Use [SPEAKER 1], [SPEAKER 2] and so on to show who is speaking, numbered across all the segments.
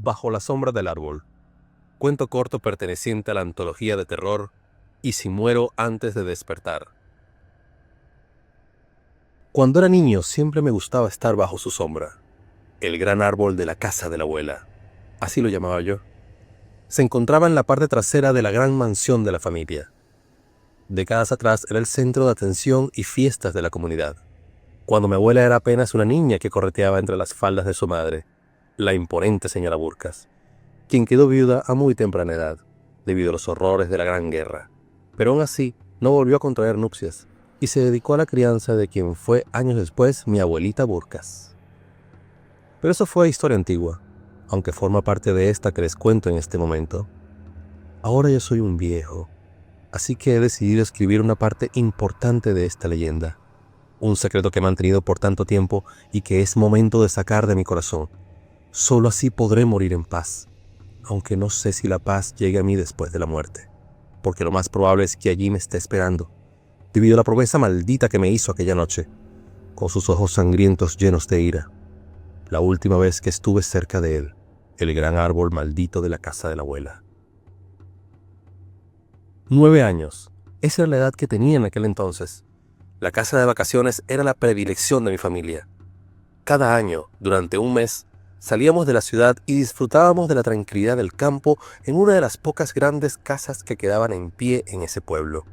[SPEAKER 1] Bajo la sombra del árbol. Cuento corto perteneciente a la antología de terror Y si muero antes de despertar. Cuando era niño siempre me gustaba estar bajo su sombra. El gran árbol de la casa de la abuela. Así lo llamaba yo. Se encontraba en la parte trasera de la gran mansión de la familia. Décadas atrás era el centro de atención y fiestas de la comunidad. Cuando mi abuela era apenas una niña que correteaba entre las faldas de su madre, la imponente señora Burkas, quien quedó viuda a muy temprana edad, debido a los horrores de la Gran Guerra. Pero aún así, no volvió a contraer nupcias y se dedicó a la crianza de quien fue años después mi abuelita Burkas. Pero eso fue historia antigua, aunque forma parte de esta que les cuento en este momento. Ahora yo soy un viejo, así que he decidido escribir una parte importante de esta leyenda. Un secreto que he mantenido por tanto tiempo y que es momento de sacar de mi corazón. Solo así podré morir en paz, aunque no sé si la paz llegue a mí después de la muerte, porque lo más probable es que allí me esté esperando, debido a la promesa maldita que me hizo aquella noche, con sus ojos sangrientos llenos de ira, la última vez que estuve cerca de él, el gran árbol maldito de la casa de la abuela. 9 años. Esa era la edad que tenía en aquel entonces. La casa de vacaciones era la predilección de mi familia. Cada año, durante un mes, salíamos de la ciudad y disfrutábamos de la tranquilidad del campo en una de las pocas grandes casas que quedaban en pie en ese pueblo.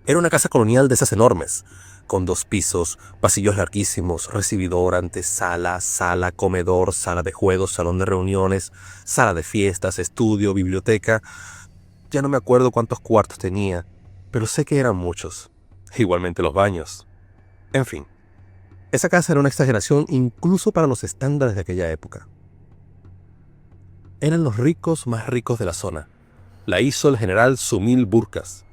[SPEAKER 1] Era una casa colonial de esas enormes, con 2 pisos, pasillos larguísimos, recibidor, antesala, sala, comedor, sala de juegos, salón de reuniones, sala de fiestas, estudio, biblioteca. Ya no me acuerdo cuántos cuartos tenía, pero sé que eran muchos. Igualmente los baños. En fin, esa casa era una exageración incluso para los estándares de aquella época. Eran los ricos más ricos de la zona. La hizo el general Sumil Burkas.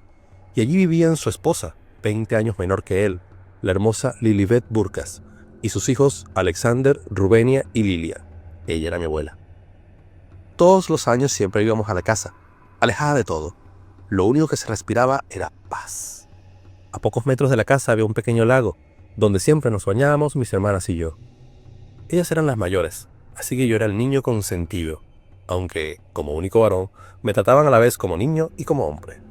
[SPEAKER 1] Y allí vivían su esposa, 20 años menor que él, la hermosa Lilibet Burkas, y sus hijos Alexander, Rubenia y Lilia. Ella era mi abuela. Todos los años siempre íbamos a la casa, alejada de todo. Lo único que se respiraba era paz. A pocos metros de la casa había un pequeño lago, donde siempre nos bañábamos mis hermanas y yo. Ellas eran las mayores, así que yo era el niño consentido, aunque, como único varón, me trataban a la vez como niño y como hombre.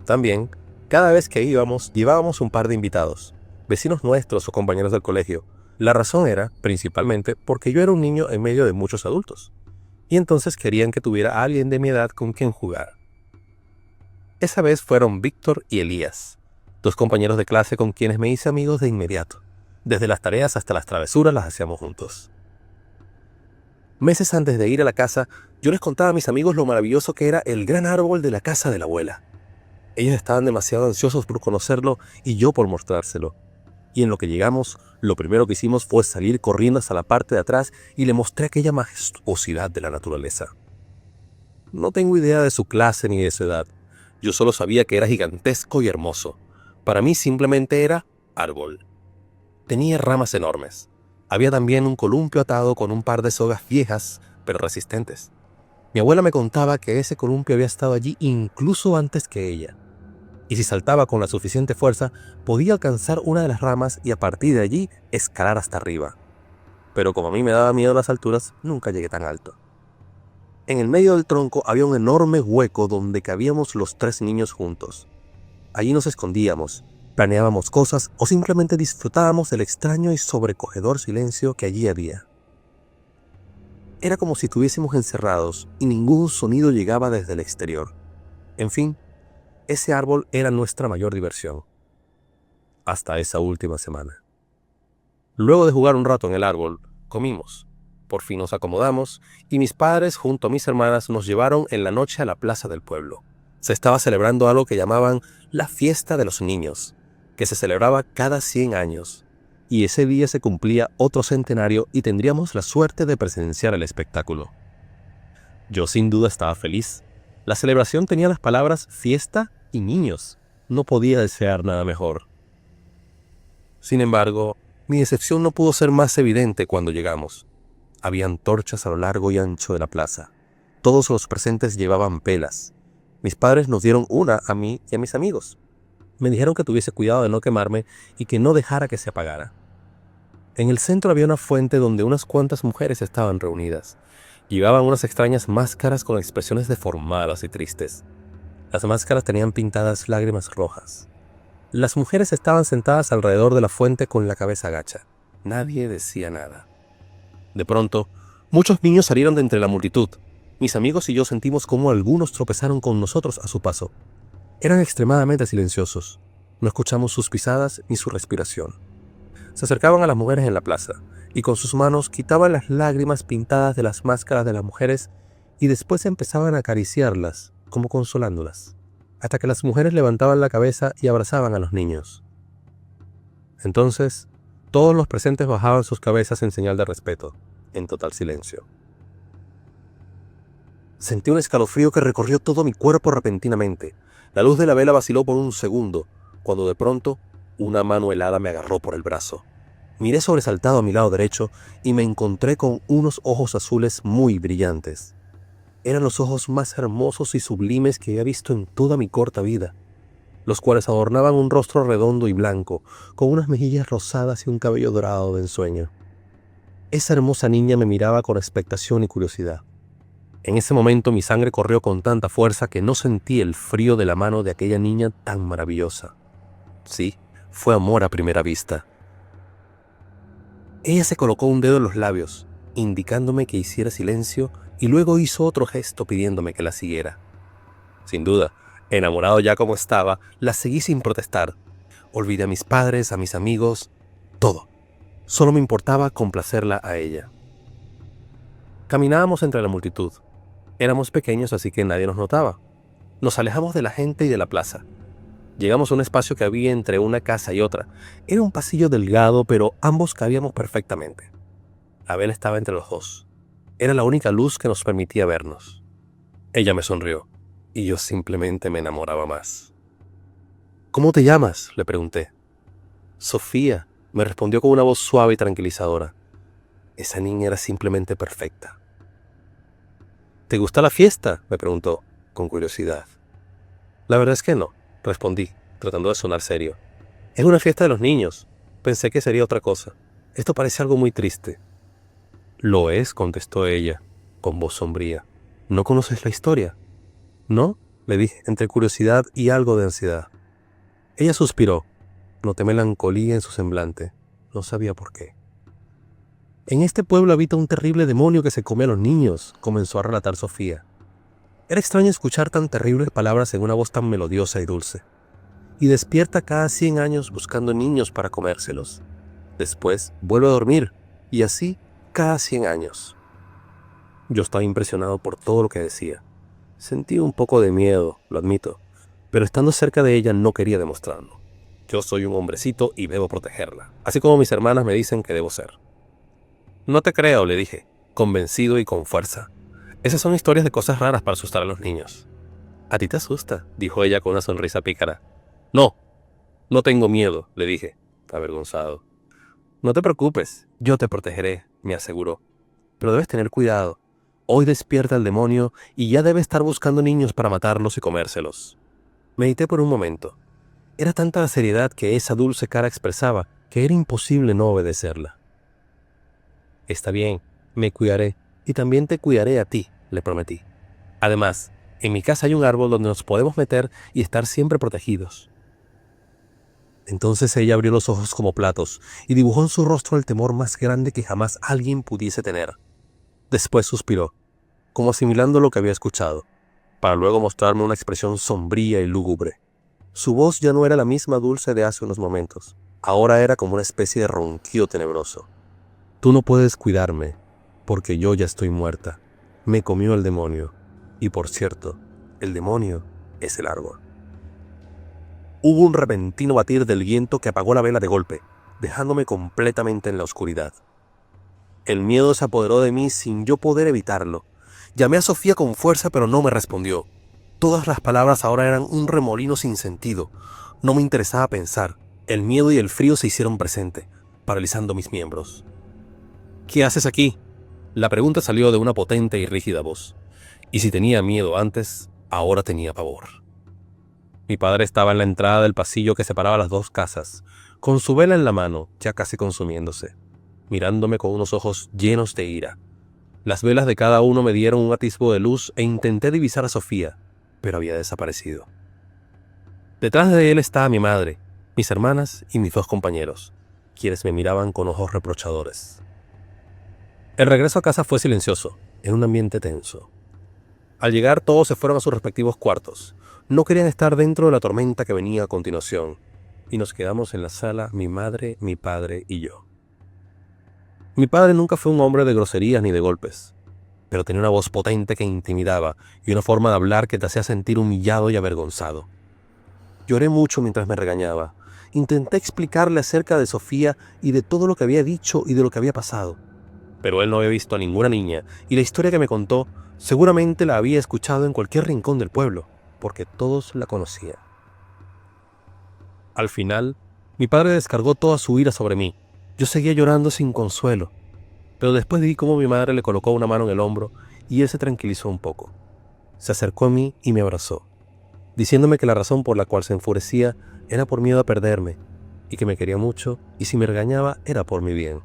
[SPEAKER 1] También, cada vez que íbamos, llevábamos un par de invitados, vecinos nuestros o compañeros del colegio. La razón era, principalmente, porque yo era un niño en medio de muchos adultos, y entonces querían que tuviera a alguien de mi edad con quien jugar. Esa vez fueron Víctor y Elías, 2 compañeros de clase con quienes me hice amigos de inmediato. Desde las tareas hasta las travesuras las hacíamos juntos. Meses antes de ir a la casa, yo les contaba a mis amigos lo maravilloso que era el gran árbol de la casa de la abuela. Ellos estaban demasiado ansiosos por conocerlo y yo por mostrárselo. Y en lo que llegamos, lo primero que hicimos fue salir corriendo hasta la parte de atrás y le mostré aquella majestuosidad de la naturaleza. No tengo idea de su clase ni de su edad. Yo solo sabía que era gigantesco y hermoso. Para mí simplemente era árbol. Tenía ramas enormes. Había también un columpio atado con un par de sogas viejas, pero resistentes. Mi abuela me contaba que ese columpio había estado allí incluso antes que ella. Y si saltaba con la suficiente fuerza, podía alcanzar una de las ramas y a partir de allí escalar hasta arriba. Pero como a mí me daba miedo las alturas, nunca llegué tan alto. En el medio del tronco había un enorme hueco donde cabíamos los 3 niños juntos. Allí nos escondíamos, planeábamos cosas o simplemente disfrutábamos del extraño y sobrecogedor silencio que allí había. Era como si estuviésemos encerrados y ningún sonido llegaba desde el exterior. En fin, ese árbol era nuestra mayor diversión. Hasta esa última semana. Luego de jugar un rato en el árbol, comimos. Por fin nos acomodamos y mis padres junto a mis hermanas nos llevaron en la noche a la plaza del pueblo. Se estaba celebrando algo que llamaban la fiesta de los niños, que se celebraba cada 100 años. Y ese día se cumplía otro centenario y tendríamos la suerte de presenciar el espectáculo. Yo sin duda estaba feliz. La celebración tenía las palabras fiesta y niños. No podía desear nada mejor. Sin embargo, mi decepción no pudo ser más evidente cuando llegamos. Habían torchas a lo largo y ancho de la plaza. Todos los presentes llevaban velas. Mis padres nos dieron una a mí y a mis amigos. Me dijeron que tuviese cuidado de no quemarme y que no dejara que se apagara. En el centro había una fuente donde unas cuantas mujeres estaban reunidas. Llevaban unas extrañas máscaras con expresiones deformadas y tristes. Las máscaras tenían pintadas lágrimas rojas. Las mujeres estaban sentadas alrededor de la fuente con la cabeza gacha. Nadie decía nada. De pronto, muchos niños salieron de entre la multitud. Mis amigos y yo sentimos cómo algunos tropezaron con nosotros a su paso. Eran extremadamente silenciosos. No escuchamos sus pisadas ni su respiración. Se acercaban a las mujeres en la plaza y con sus manos quitaban las lágrimas pintadas de las máscaras de las mujeres y después empezaban a acariciarlas, como consolándolas, hasta que las mujeres levantaban la cabeza y abrazaban a los niños. Entonces, todos los presentes bajaban sus cabezas en señal de respeto, en total silencio. Sentí un escalofrío que recorrió todo mi cuerpo repentinamente. La luz de la vela vaciló por un segundo, cuando de pronto una mano helada me agarró por el brazo. Miré sobresaltado a mi lado derecho y me encontré con unos ojos azules muy brillantes. Eran los ojos más hermosos y sublimes que había visto en toda mi corta vida, los cuales adornaban un rostro redondo y blanco, con unas mejillas rosadas y un cabello dorado de ensueño. Esa hermosa niña me miraba con expectación y curiosidad. En ese momento mi sangre corrió con tanta fuerza que no sentí el frío de la mano de aquella niña tan maravillosa. Sí, fue amor a primera vista. Ella se colocó un dedo en los labios, indicándome que hiciera silencio, y luego hizo otro gesto pidiéndome que la siguiera. Sin duda, enamorado ya como estaba, la seguí sin protestar. Olvidé a mis padres, a mis amigos, todo. Solo me importaba complacerla a ella. Caminábamos entre la multitud. Éramos pequeños, así que nadie nos notaba. Nos alejamos de la gente y de la plaza. Llegamos a un espacio que había entre una casa y otra. Era un pasillo delgado, pero ambos cabíamos perfectamente. La vela estaba entre los dos. Era la única luz que nos permitía vernos. Ella me sonrió, y yo simplemente me enamoraba más. «¿Cómo te llamas?», le pregunté. «Sofía», me respondió con una voz suave y tranquilizadora. Esa niña era simplemente perfecta. «¿Te gusta la fiesta?», me preguntó, con curiosidad. «La verdad es que no», respondí, tratando de sonar serio. «Es una fiesta de los niños. Pensé que sería otra cosa. Esto parece algo muy triste». «Lo es», contestó ella, con voz sombría. «¿No conoces la historia?». «¿No?», le dije, entre curiosidad y algo de ansiedad. Ella suspiró. Noté melancolía en su semblante. No sabía por qué. «En este pueblo habita un terrible demonio que se come a los niños», comenzó a relatar Sofía. Era extraño escuchar tan terribles palabras en una voz tan melodiosa y dulce. Y despierta cada 100 años buscando niños para comérselos. Después vuelve a dormir, y así cada 100 años. Yo estaba impresionado por todo lo que decía. Sentí un poco de miedo, lo admito, pero estando cerca de ella no quería demostrarlo. Yo soy un hombrecito y debo protegerla, así como mis hermanas me dicen que debo ser. «No te creo», le dije, convencido y con fuerza. «Esas son historias de cosas raras para asustar a los niños». «¿A ti te asusta?», dijo ella con una sonrisa pícara. «No, no tengo miedo», le dije, avergonzado. «No te preocupes, yo te protegeré», me aseguró. «Pero debes tener cuidado. Hoy despierta el demonio y ya debe estar buscando niños para matarlos y comérselos». Medité por un momento. Era tanta la seriedad que esa dulce cara expresaba que era imposible no obedecerla. «Está bien, me cuidaré, y también te cuidaré a ti», le prometí. «Además, en mi casa hay un árbol donde nos podemos meter y estar siempre protegidos». Entonces ella abrió los ojos como platos y dibujó en su rostro el temor más grande que jamás alguien pudiese tener. Después suspiró, como asimilando lo que había escuchado, para luego mostrarme una expresión sombría y lúgubre. Su voz ya no era la misma dulce de hace unos momentos. Ahora era como una especie de ronquido tenebroso. «Tú no puedes cuidarme, porque yo ya estoy muerta. Me comió el demonio. Y por cierto, el demonio es el árbol». Hubo un repentino batir del viento que apagó la vela de golpe, dejándome completamente en la oscuridad. El miedo se apoderó de mí sin yo poder evitarlo. Llamé a Sofía con fuerza, pero no me respondió. Todas las palabras ahora eran un remolino sin sentido. No me interesaba pensar. El miedo y el frío se hicieron presente, paralizando mis miembros. «¿Qué haces aquí?», la pregunta salió de una potente y rígida voz. Y si tenía miedo antes, ahora tenía pavor. Mi padre estaba en la entrada del pasillo que separaba las dos casas, con su vela en la mano, ya casi consumiéndose, mirándome con unos ojos llenos de ira. Las velas de cada uno me dieron un atisbo de luz e intenté divisar a Sofía, pero había desaparecido. Detrás de él estaba mi madre, mis hermanas y mis 2 compañeros, quienes me miraban con ojos reprochadores. El regreso a casa fue silencioso, en un ambiente tenso. Al llegar todos se fueron a sus respectivos cuartos. No querían estar dentro de la tormenta que venía a continuación, y nos quedamos en la sala mi madre, mi padre y yo. Mi padre nunca fue un hombre de groserías ni de golpes, pero tenía una voz potente que intimidaba y una forma de hablar que te hacía sentir humillado y avergonzado. Lloré mucho mientras me regañaba. Intenté explicarle acerca de Sofía y de todo lo que había dicho y de lo que había pasado. Pero él no había visto a ninguna niña y la historia que me contó seguramente la había escuchado en cualquier rincón del pueblo, porque todos la conocían. Al final, mi padre descargó toda su ira sobre mí. Yo seguía llorando sin consuelo, pero después vi cómo mi madre le colocó una mano en el hombro y él se tranquilizó un poco. Se acercó a mí y me abrazó, diciéndome que la razón por la cual se enfurecía era por miedo a perderme, y que me quería mucho, y si me regañaba era por mi bien.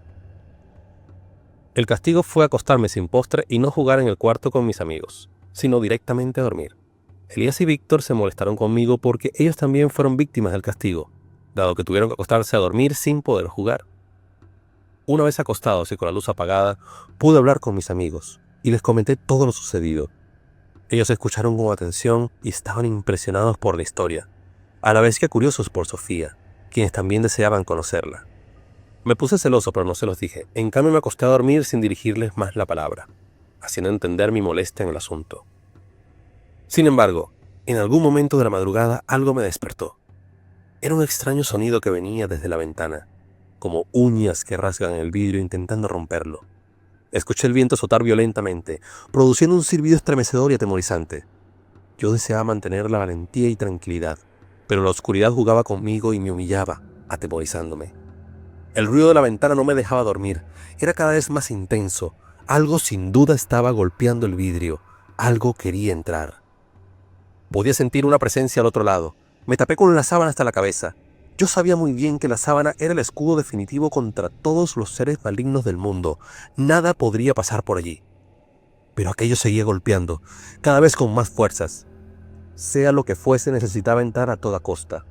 [SPEAKER 1] El castigo fue acostarme sin postre y no jugar en el cuarto con mis amigos, sino directamente a dormir. Elías y Víctor se molestaron conmigo porque ellos también fueron víctimas del castigo, dado que tuvieron que acostarse a dormir sin poder jugar. Una vez acostados y con la luz apagada, pude hablar con mis amigos, y les comenté todo lo sucedido. Ellos escucharon con atención y estaban impresionados por la historia, a la vez que curiosos por Sofía, quienes también deseaban conocerla. Me puse celoso, pero no se los dije. En cambio me acosté a dormir sin dirigirles más la palabra, haciendo entender mi molestia en el asunto. Sin embargo, en algún momento de la madrugada algo me despertó. Era un extraño sonido que venía desde la ventana, como uñas que rasgan el vidrio intentando romperlo. Escuché el viento azotar violentamente, produciendo un silbido estremecedor y atemorizante. Yo deseaba mantener la valentía y tranquilidad, pero la oscuridad jugaba conmigo y me humillaba, atemorizándome. El ruido de la ventana no me dejaba dormir. Era cada vez más intenso. Algo sin duda estaba golpeando el vidrio. Algo quería entrar. Podía sentir una presencia al otro lado. Me tapé con la sábana hasta la cabeza. Yo sabía muy bien que la sábana era el escudo definitivo contra todos los seres malignos del mundo. Nada podría pasar por allí. Pero aquello seguía golpeando, cada vez con más fuerzas. Sea lo que fuese, necesitaba entrar a toda costa.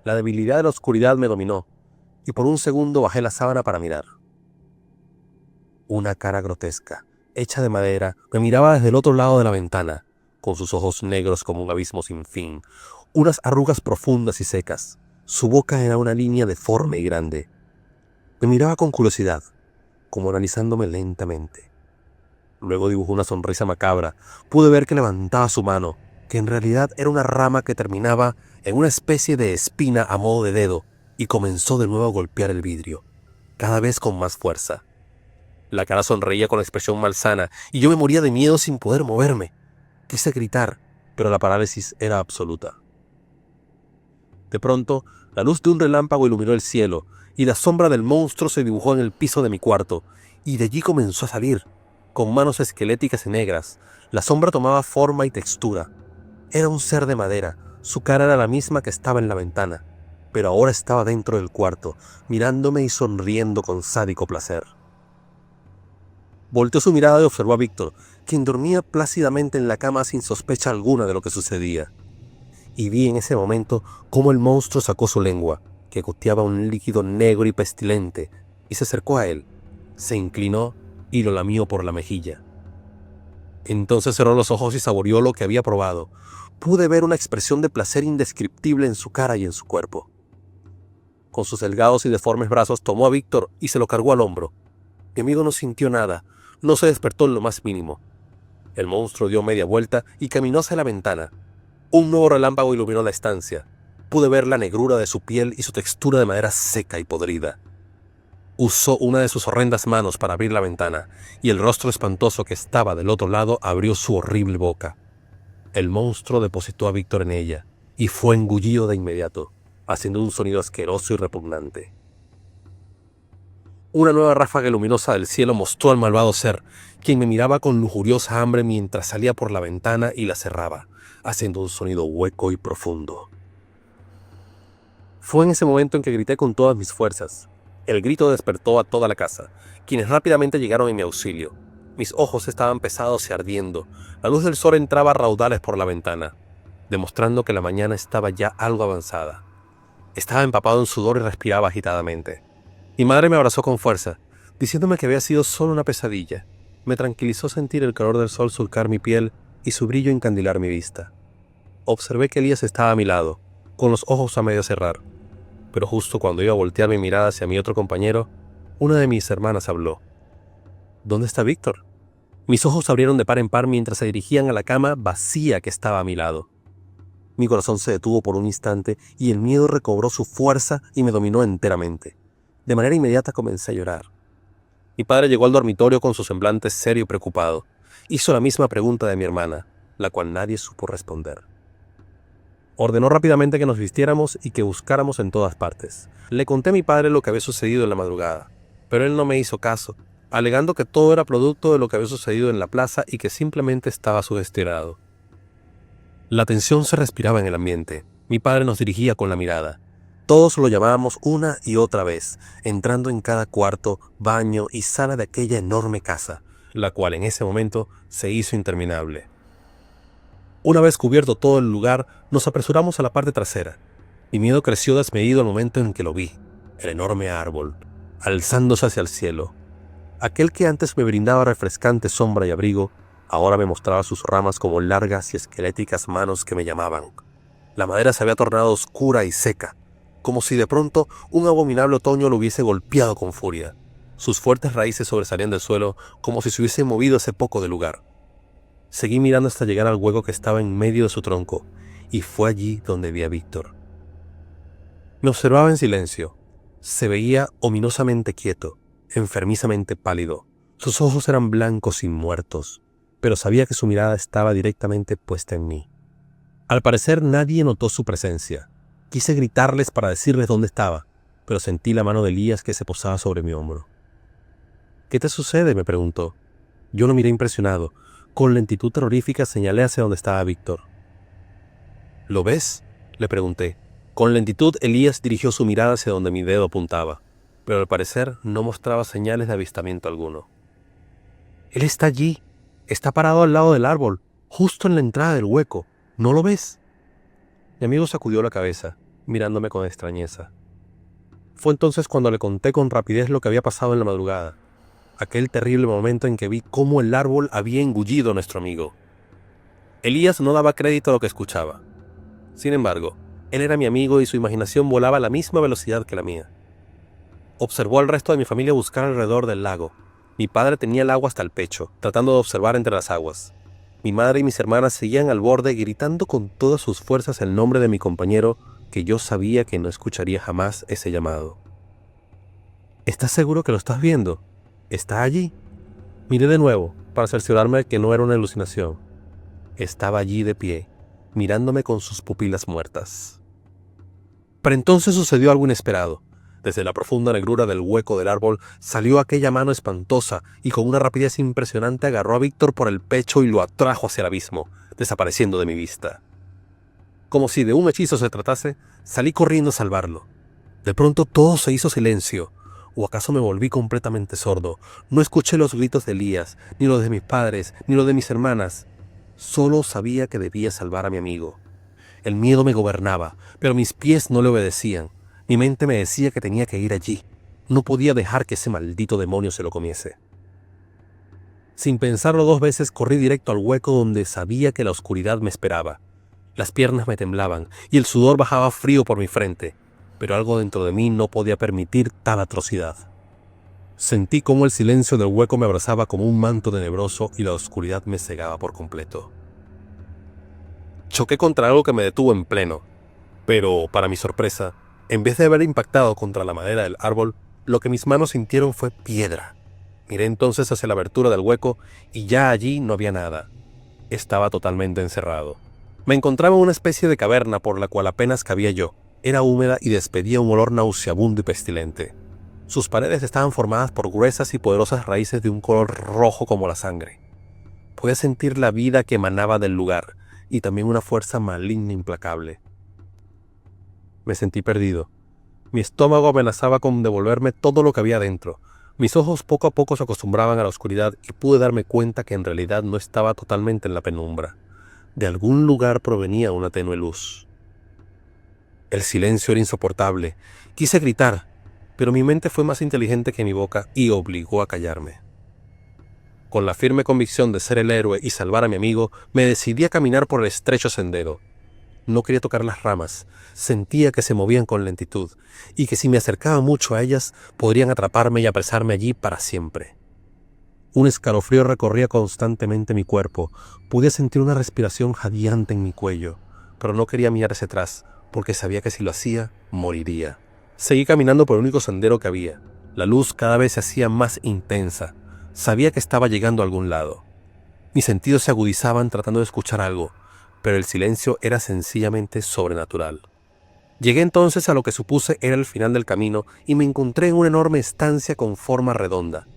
[SPEAKER 1] La debilidad de la oscuridad me dominó, y por un segundo bajé la sábana para mirar. Una cara grotesca, hecha de madera, me miraba desde el otro lado de la ventana, con sus ojos negros como un abismo sin fin, unas arrugas profundas y secas. Su boca era una línea deforme y grande. Me miraba con curiosidad, como analizándome lentamente. Luego dibujó una sonrisa macabra. Pude ver que levantaba su mano, que en realidad era una rama que terminaba en una especie de espina a modo de dedo, y comenzó de nuevo a golpear el vidrio, cada vez con más fuerza. La cara sonreía con expresión malsana, y yo me moría de miedo sin poder moverme. Quise gritar, pero la parálisis era absoluta. De pronto, la luz de un relámpago iluminó el cielo, y la sombra del monstruo se dibujó en el piso de mi cuarto, y de allí comenzó a salir, con manos esqueléticas y negras. La sombra tomaba forma y textura. Era un ser de madera, su cara era la misma que estaba en la ventana, pero ahora estaba dentro del cuarto, mirándome y sonriendo con sádico placer. Volteó su mirada y observó a Víctor, quien dormía plácidamente en la cama sin sospecha alguna de lo que sucedía. Y vi en ese momento cómo el monstruo sacó su lengua, que goteaba un líquido negro y pestilente, y se acercó a él, se inclinó y lo lamió por la mejilla. Entonces cerró los ojos y saboreó lo que había probado. Pude ver una expresión de placer indescriptible en su cara y en su cuerpo. Con sus delgados y deformes brazos tomó a Víctor y se lo cargó al hombro. Mi amigo no sintió nada, no se despertó en lo más mínimo. El monstruo dio media vuelta y caminó hacia la ventana. Un nuevo relámpago iluminó la estancia. Pude ver la negrura de su piel y su textura de madera seca y podrida. Usó una de sus horrendas manos para abrir la ventana, y el rostro espantoso que estaba del otro lado abrió su horrible boca. El monstruo depositó a Víctor en ella, y fue engullido de inmediato, haciendo un sonido asqueroso y repugnante. Una nueva ráfaga luminosa del cielo mostró al malvado ser, quien me miraba con lujuriosa hambre mientras salía por la ventana y la cerraba, haciendo un sonido hueco y profundo. Fue en ese momento en que grité con todas mis fuerzas. El grito despertó a toda la casa, quienes rápidamente llegaron en mi auxilio. Mis ojos estaban pesados y ardiendo. La luz del sol entraba a raudales por la ventana, demostrando que la mañana estaba ya algo avanzada. Estaba empapado en sudor y respiraba agitadamente. Mi madre me abrazó con fuerza, diciéndome que había sido solo una pesadilla. Me tranquilizó sentir el calor del sol surcar mi piel y su brillo encandilar mi vista. Observé que Elías estaba a mi lado, con los ojos a medio cerrar. Pero justo cuando iba a voltear mi mirada hacia mi otro compañero, una de mis hermanas habló. ¿Dónde está Víctor? Mis ojos se abrieron de par en par mientras se dirigían a la cama vacía que estaba a mi lado. Mi corazón se detuvo por un instante y el miedo recobró su fuerza y me dominó enteramente. De manera inmediata comencé a llorar. Mi padre llegó al dormitorio con su semblante serio y preocupado. Hizo la misma pregunta de mi hermana, la cual nadie supo responder. Ordenó rápidamente que nos vistiéramos y que buscáramos en todas partes. Le conté a mi padre lo que había sucedido en la madrugada, pero él no me hizo caso, alegando que todo era producto de lo que había sucedido en la plaza y que simplemente estaba sugestionado. La tensión se respiraba en el ambiente. Mi padre nos dirigía con la mirada. Todos lo llamábamos una y otra vez, entrando en cada cuarto, baño y sala de aquella enorme casa, la cual en ese momento se hizo interminable. Una vez cubierto todo el lugar, nos apresuramos a la parte trasera. Mi miedo creció desmedido al momento en que lo vi, el enorme árbol, alzándose hacia el cielo. Aquel que antes me brindaba refrescante sombra y abrigo, ahora me mostraba sus ramas como largas y esqueléticas manos que me llamaban. La madera se había tornado oscura y seca, como si de pronto un abominable otoño lo hubiese golpeado con furia. Sus fuertes raíces sobresalían del suelo como si se hubiese movido ese poco de lugar. Seguí mirando hasta llegar al hueco que estaba en medio de su tronco, y fue allí donde vi a Víctor. Me observaba en silencio. Se veía ominosamente quieto, enfermizamente pálido. Sus ojos eran blancos y muertos, pero sabía que su mirada estaba directamente puesta en mí. Al parecer nadie notó su presencia. Quise gritarles para decirles dónde estaba, pero sentí la mano de Elías que se posaba sobre mi hombro. «¿Qué te sucede?», me preguntó. Yo lo miré impresionado. Con lentitud terrorífica señalé hacia donde estaba Víctor. «¿Lo ves?», le pregunté. Con lentitud Elías dirigió su mirada hacia donde mi dedo apuntaba, pero al parecer no mostraba señales de avistamiento alguno. «Él está allí. Está parado al lado del árbol, justo en la entrada del hueco. ¿No lo ves?». Mi amigo sacudió la cabeza, mirándome con extrañeza. Fue entonces cuando le conté con rapidez lo que había pasado en la madrugada. Aquel terrible momento en que vi cómo el árbol había engullido a nuestro amigo. Elías no daba crédito a lo que escuchaba. Sin embargo, él era mi amigo y su imaginación volaba a la misma velocidad que la mía. Observó al resto de mi familia buscar alrededor del lago. Mi padre tenía el agua hasta el pecho, tratando de observar entre las aguas. Mi madre y mis hermanas seguían al borde gritando con todas sus fuerzas el nombre de mi compañero, que yo sabía que no escucharía jamás ese llamado. «¿Estás seguro que lo estás viendo? ¿Está allí?». Miré de nuevo, para cerciorarme de que no era una alucinación. Estaba allí de pie, mirándome con sus pupilas muertas. Pero entonces sucedió algo inesperado. Desde la profunda negrura del hueco del árbol salió aquella mano espantosa y con una rapidez impresionante agarró a Víctor por el pecho y lo atrajo hacia el abismo, desapareciendo de mi vista. Como si de un hechizo se tratase, salí corriendo a salvarlo. De pronto todo se hizo silencio. ¿O acaso me volví completamente sordo? No escuché los gritos de Elías, ni los de mis padres, ni los de mis hermanas. Solo sabía que debía salvar a mi amigo. El miedo me gobernaba, pero mis pies no le obedecían. Mi mente me decía que tenía que ir allí. No podía dejar que ese maldito demonio se lo comiese. Sin pensarlo 2 veces, corrí directo al hueco donde sabía que la oscuridad me esperaba. Las piernas me temblaban y el sudor bajaba frío por mi frente, pero algo dentro de mí no podía permitir tal atrocidad. Sentí cómo el silencio del hueco me abrazaba como un manto tenebroso y la oscuridad me cegaba por completo. Choqué contra algo que me detuvo en pleno, pero, para mi sorpresa, en vez de haber impactado contra la madera del árbol, lo que mis manos sintieron fue piedra. Miré entonces hacia la abertura del hueco y ya allí no había nada. Estaba totalmente encerrado. Me encontraba en una especie de caverna por la cual apenas cabía yo. Era húmeda y despedía un olor nauseabundo y pestilente. Sus paredes estaban formadas por gruesas y poderosas raíces de un color rojo como la sangre. Podía sentir la vida que emanaba del lugar y también una fuerza maligna e implacable. Me sentí perdido. Mi estómago amenazaba con devolverme todo lo que había dentro. Mis ojos poco a poco se acostumbraban a la oscuridad y pude darme cuenta que en realidad no estaba totalmente en la penumbra. De algún lugar provenía una tenue luz. El silencio era insoportable. Quise gritar, pero mi mente fue más inteligente que mi boca y obligó a callarme. Con la firme convicción de ser el héroe y salvar a mi amigo, me decidí a caminar por el estrecho sendero. No quería tocar las ramas, sentía que se movían con lentitud y que si me acercaba mucho a ellas podrían atraparme y apresarme allí para siempre. Un escalofrío recorría constantemente mi cuerpo, podía sentir una respiración jadeante en mi cuello, pero no quería mirar hacia atrás porque sabía que si lo hacía, moriría. Seguí caminando por el único sendero que había. La luz cada vez se hacía más intensa. Sabía que estaba llegando a algún lado. Mis sentidos se agudizaban tratando de escuchar algo, pero el silencio era sencillamente sobrenatural. Llegué entonces a lo que supuse era el final del camino y me encontré en una enorme estancia con forma redonda.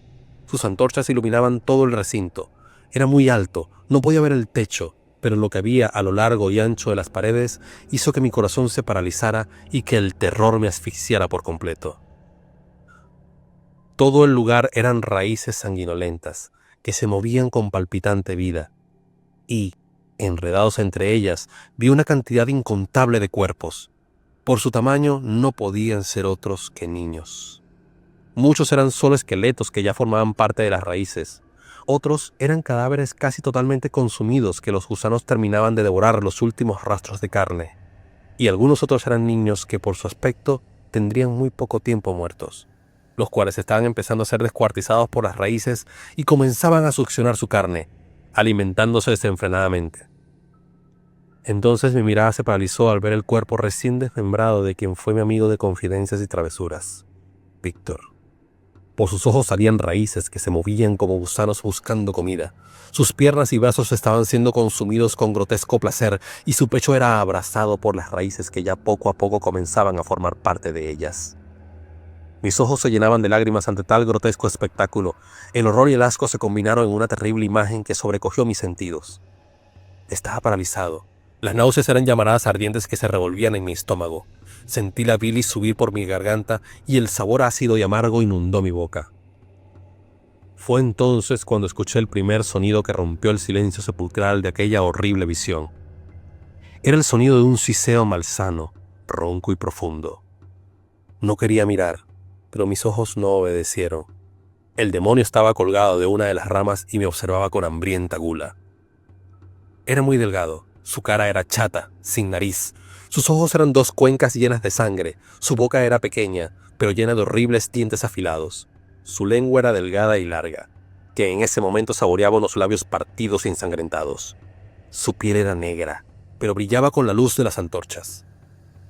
[SPEAKER 1] Sus antorchas iluminaban todo el recinto. Era muy alto, no podía ver el techo, pero lo que había a lo largo y ancho de las paredes hizo que mi corazón se paralizara y que el terror me asfixiara por completo. Todo el lugar eran raíces sanguinolentas, que se movían con palpitante vida, y, enredados entre ellas, vi una cantidad incontable de cuerpos. Por su tamaño no podían ser otros que niños. Muchos eran solo esqueletos que ya formaban parte de las raíces. Otros eran cadáveres casi totalmente consumidos que los gusanos terminaban de devorar los últimos rastros de carne. Y algunos otros eran niños que por su aspecto tendrían muy poco tiempo muertos, los cuales estaban empezando a ser descuartizados por las raíces y comenzaban a succionar su carne, alimentándose desenfrenadamente. Entonces mi mirada se paralizó al ver el cuerpo recién desmembrado de quien fue mi amigo de confidencias y travesuras, Víctor. Por sus ojos salían raíces que se movían como gusanos buscando comida. Sus piernas y brazos estaban siendo consumidos con grotesco placer y su pecho era abrazado por las raíces que ya poco a poco comenzaban a formar parte de ellas. Mis ojos se llenaban de lágrimas ante tal grotesco espectáculo. El horror y el asco se combinaron en una terrible imagen que sobrecogió mis sentidos. Estaba paralizado. Las náuseas eran llamaradas ardientes que se revolvían en mi estómago. Sentí la bilis subir por mi garganta y el sabor ácido y amargo inundó mi boca. Fue entonces cuando escuché el primer sonido que rompió el silencio sepulcral de aquella horrible visión. Era el sonido de un siseo malsano, ronco y profundo. No quería mirar, pero mis ojos no obedecieron. El demonio estaba colgado de una de las ramas y me observaba con hambrienta gula. Era muy delgado, su cara era chata, sin nariz. Sus ojos eran dos cuencas llenas de sangre, su boca era pequeña, pero llena de horribles dientes afilados. Su lengua era delgada y larga, que en ese momento saboreaba unos labios partidos y ensangrentados. Su piel era negra, pero brillaba con la luz de las antorchas.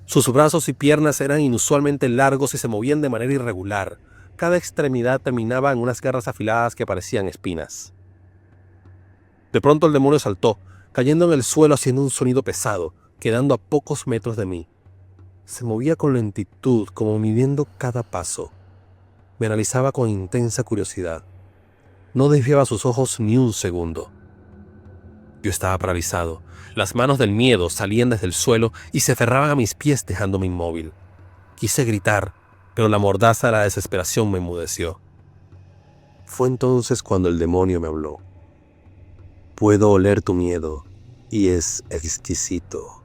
[SPEAKER 1] Sus brazos y piernas eran inusualmente largos y se movían de manera irregular. Cada extremidad terminaba en unas garras afiladas que parecían espinas. De pronto el demonio saltó, cayendo en el suelo haciendo un sonido pesado, quedando a pocos metros de mí. Se movía con lentitud, como midiendo cada paso. Me analizaba con intensa curiosidad. No desviaba sus ojos ni un segundo. Yo estaba paralizado. Las manos del miedo salían desde el suelo y se aferraban a mis pies dejándome inmóvil. Quise gritar, pero la mordaza de la desesperación me enmudeció. Fue entonces cuando el demonio me habló. Puedo oler tu miedo, y es exquisito.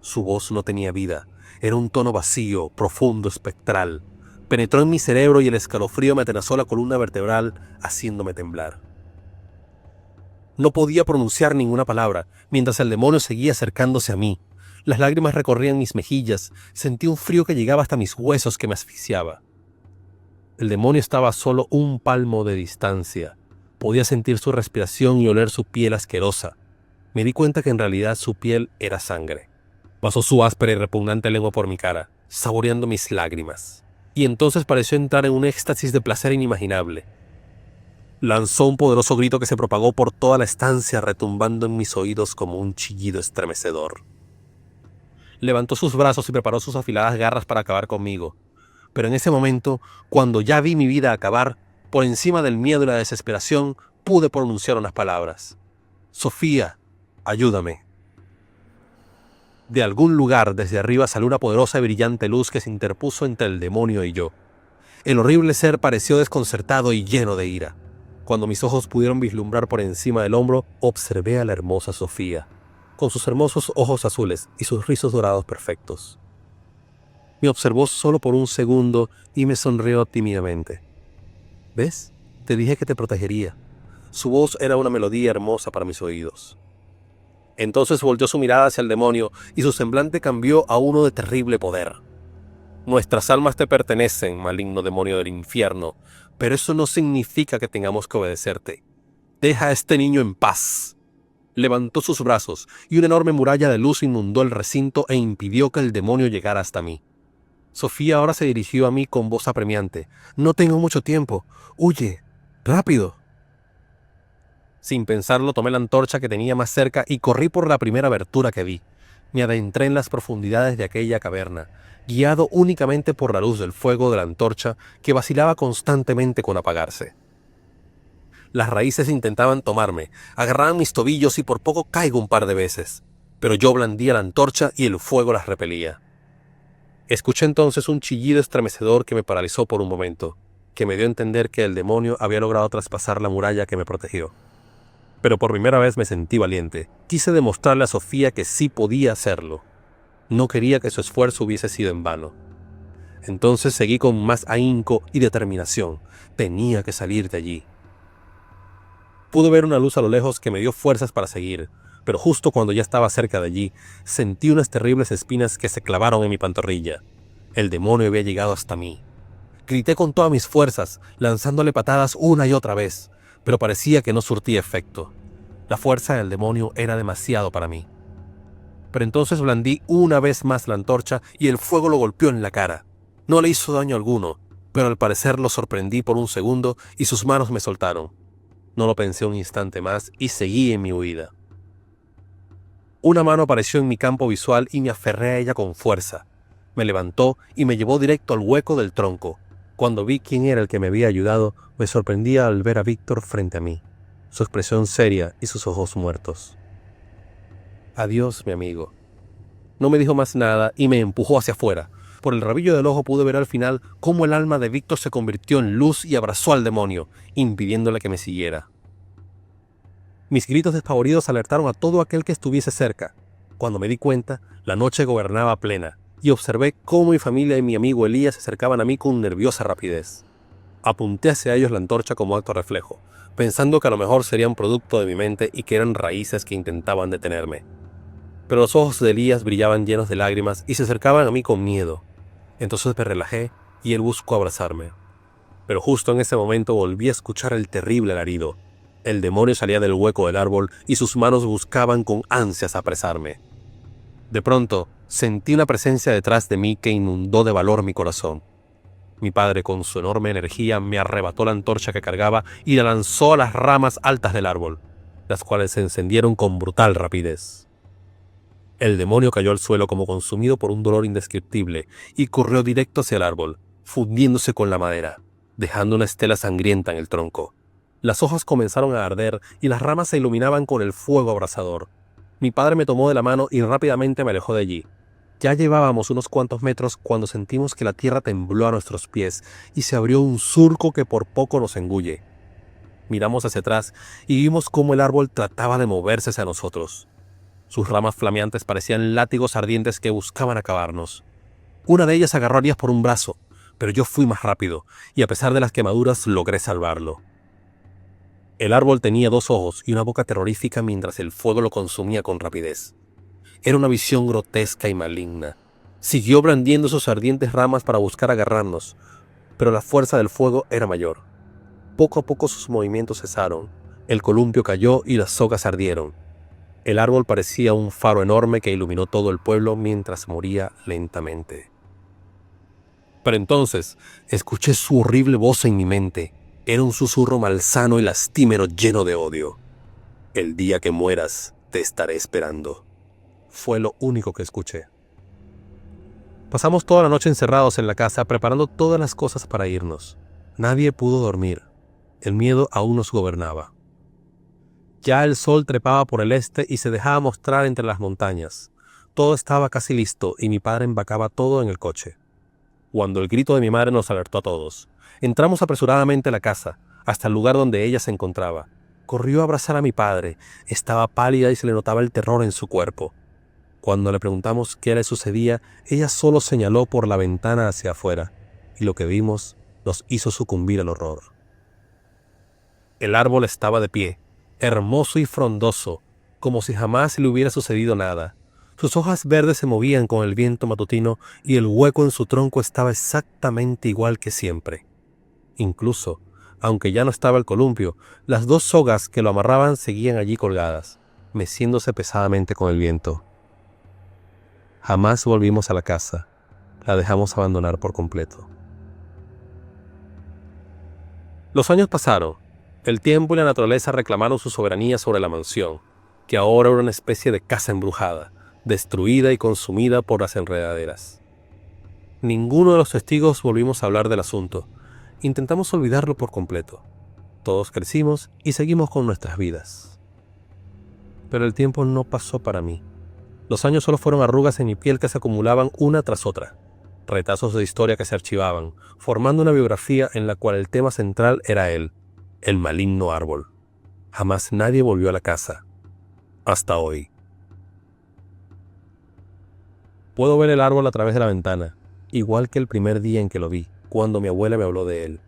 [SPEAKER 1] Su voz no tenía vida, era un tono vacío, profundo, espectral. Penetró en mi cerebro y el escalofrío me atenazó la columna vertebral, haciéndome temblar. No podía pronunciar ninguna palabra, mientras el demonio seguía acercándose a mí. Las lágrimas recorrían mis mejillas, sentí un frío que llegaba hasta mis huesos que me asfixiaba. El demonio estaba a solo un palmo de distancia. Podía sentir su respiración y oler su piel asquerosa. Me di cuenta que en realidad su piel era sangre. Pasó su áspera y repugnante lengua por mi cara, saboreando mis lágrimas. Y entonces pareció entrar en un éxtasis de placer inimaginable. Lanzó un poderoso grito que se propagó por toda la estancia, retumbando en mis oídos como un chillido estremecedor. Levantó sus brazos y preparó sus afiladas garras para acabar conmigo. Pero en ese momento, cuando ya vi mi vida acabar, por encima del miedo y la desesperación, pude pronunciar unas palabras. Sofía, ayúdame. De algún lugar desde arriba salió una poderosa y brillante luz que se interpuso entre el demonio y yo. El horrible ser pareció desconcertado y lleno de ira. Cuando mis ojos pudieron vislumbrar por encima del hombro, observé a la hermosa Sofía, con sus hermosos ojos azules y sus rizos dorados perfectos. Me observó solo por un segundo y me sonrió tímidamente. ¿Ves? Te dije que te protegería. Su voz era una melodía hermosa para mis oídos. Entonces volteó su mirada hacia el demonio y su semblante cambió a uno de terrible poder. Nuestras almas te pertenecen, maligno demonio del infierno, pero eso no significa que tengamos que obedecerte. Deja a este niño en paz. Levantó sus brazos y una enorme muralla de luz inundó el recinto e impidió que el demonio llegara hasta mí. Sofía ahora se dirigió a mí con voz apremiante. No tengo mucho tiempo. Huye. Rápido. Sin pensarlo, tomé la antorcha que tenía más cerca y corrí por la primera abertura que vi. Me adentré en las profundidades de aquella caverna, guiado únicamente por la luz del fuego de la antorcha que vacilaba constantemente con apagarse. Las raíces intentaban tomarme, agarraban mis tobillos y por poco caigo un par de veces, pero yo blandía la antorcha y el fuego las repelía. Escuché entonces un chillido estremecedor que me paralizó por un momento, que me dio a entender que el demonio había logrado traspasar la muralla que me protegió. Pero por primera vez me sentí valiente. Quise demostrarle a Sofía que sí podía hacerlo. No quería que su esfuerzo hubiese sido en vano. Entonces seguí con más ahínco y determinación. Tenía que salir de allí. Pude ver una luz a lo lejos que me dio fuerzas para seguir, pero justo cuando ya estaba cerca de allí, sentí unas terribles espinas que se clavaron en mi pantorrilla. El demonio había llegado hasta mí. Grité con todas mis fuerzas, lanzándole patadas una y otra vez, pero parecía que no surtía efecto. La fuerza del demonio era demasiado para mí. Pero entonces blandí una vez más la antorcha y el fuego lo golpeó en la cara. No le hizo daño alguno, pero al parecer lo sorprendí por un segundo y sus manos me soltaron. No lo pensé un instante más y seguí en mi huida. Una mano apareció en mi campo visual y me aferré a ella con fuerza. Me levantó y me llevó directo al hueco del tronco. Cuando vi quién era el que me había ayudado, me sorprendía al ver a Víctor frente a mí, su expresión seria y sus ojos muertos. Adiós, mi amigo. No me dijo más nada y me empujó hacia afuera. Por el rabillo del ojo pude ver al final cómo el alma de Víctor se convirtió en luz y abrazó al demonio, impidiéndole que me siguiera. Mis gritos despavoridos alertaron a todo aquel que estuviese cerca. Cuando me di cuenta, la noche gobernaba plena, y observé cómo mi familia y mi amigo Elías se acercaban a mí con nerviosa rapidez. Apunté hacia ellos la antorcha como acto reflejo, pensando que a lo mejor serían producto de mi mente y que eran raíces que intentaban detenerme. Pero los ojos de Elías brillaban llenos de lágrimas y se acercaban a mí con miedo. Entonces me relajé y él buscó abrazarme. Pero justo en ese momento volví a escuchar el terrible alarido. El demonio salía del hueco del árbol y sus manos buscaban con ansias apresarme. De pronto, sentí una presencia detrás de mí que inundó de valor mi corazón. Mi padre, con su enorme energía, me arrebató la antorcha que cargaba y la lanzó a las ramas altas del árbol, las cuales se encendieron con brutal rapidez. El demonio cayó al suelo como consumido por un dolor indescriptible y corrió directo hacia el árbol, fundiéndose con la madera, dejando una estela sangrienta en el tronco. Las hojas comenzaron a arder y las ramas se iluminaban con el fuego abrasador. Mi padre me tomó de la mano y rápidamente me alejó de allí. Ya llevábamos unos cuantos metros cuando sentimos que la tierra tembló a nuestros pies y se abrió un surco que por poco nos engulle. Miramos hacia atrás y vimos cómo el árbol trataba de moverse hacia nosotros. Sus ramas flameantes parecían látigos ardientes que buscaban acabarnos. Una de ellas agarró a Elías por un brazo, pero yo fui más rápido y a pesar de las quemaduras logré salvarlo. El árbol tenía 2 ojos y una boca terrorífica mientras el fuego lo consumía con rapidez. Era una visión grotesca y maligna. Siguió blandiendo sus ardientes ramas para buscar agarrarnos, pero la fuerza del fuego era mayor. Poco a poco sus movimientos cesaron, el columpio cayó y las sogas ardieron. El árbol parecía un faro enorme que iluminó todo el pueblo mientras moría lentamente. Pero entonces escuché su horrible voz en mi mente. Era un susurro malsano y lastimero lleno de odio. El día que mueras, te estaré esperando. Fue lo único que escuché. Pasamos toda la noche encerrados en la casa preparando todas las cosas para irnos. Nadie pudo dormir. El miedo aún nos gobernaba. Ya el sol trepaba por el este y se dejaba mostrar entre las montañas. Todo estaba casi listo y mi padre empacaba todo en el coche. cuando el grito de mi madre nos alertó a todos. Entramos apresuradamente a la casa, hasta el lugar donde ella se encontraba. Corrió a abrazar a mi padre. Estaba pálida y se le notaba el terror en su cuerpo. Cuando le preguntamos qué le sucedía, ella solo señaló por la ventana hacia afuera, y lo que vimos nos hizo sucumbir al horror. El árbol estaba de pie, hermoso y frondoso, como si jamás le hubiera sucedido nada. Sus hojas verdes se movían con el viento matutino y el hueco en su tronco estaba exactamente igual que siempre. Incluso, aunque ya no estaba el columpio, las 2 sogas que lo amarraban seguían allí colgadas, meciéndose pesadamente con el viento. Jamás volvimos a la casa. La dejamos abandonar por completo. Los años pasaron. El tiempo y la naturaleza reclamaron su soberanía sobre la mansión, que ahora era una especie de casa embrujada, destruida y consumida por las enredaderas. Ninguno de los testigos volvimos a hablar del asunto. Intentamos olvidarlo por completo. Todos crecimos y seguimos con nuestras vidas. Pero el tiempo no pasó para mí. Los años solo fueron arrugas en mi piel que se acumulaban una tras otra, retazos de historia que se archivaban, formando una biografía en la cual el tema central era él, el maligno árbol. Jamás nadie volvió a la casa. Hasta hoy. Puedo ver el árbol a través de la ventana, igual que el primer día en que lo vi, cuando mi abuela me habló de él.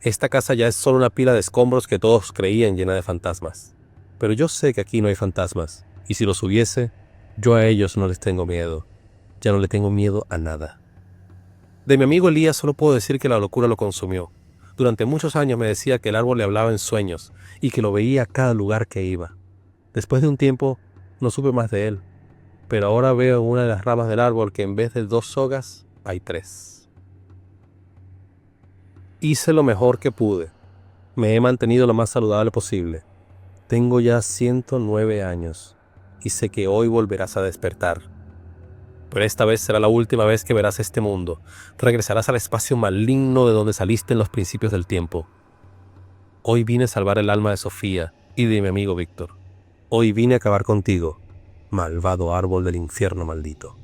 [SPEAKER 1] Esta casa ya es solo una pila de escombros que todos creían llena de fantasmas. Pero yo sé que aquí no hay fantasmas, y si los hubiese, yo a ellos no les tengo miedo. Ya no le tengo miedo a nada. De mi amigo Elías solo puedo decir que la locura lo consumió. Durante muchos años me decía que el árbol le hablaba en sueños y que lo veía a cada lugar que iba. Después de un tiempo, no supe más de él. Pero ahora veo en una de las ramas del árbol que en vez de 2 sogas, hay 3. Hice lo mejor que pude. Me he mantenido lo más saludable posible. Tengo ya 109 años y sé que hoy volverás a despertar. Pero esta vez será la última vez que verás este mundo. Regresarás al espacio maligno de donde saliste en los principios del tiempo. Hoy vine a salvar el alma de Sofía y de mi amigo Víctor. Hoy vine a acabar contigo, malvado árbol del infierno maldito.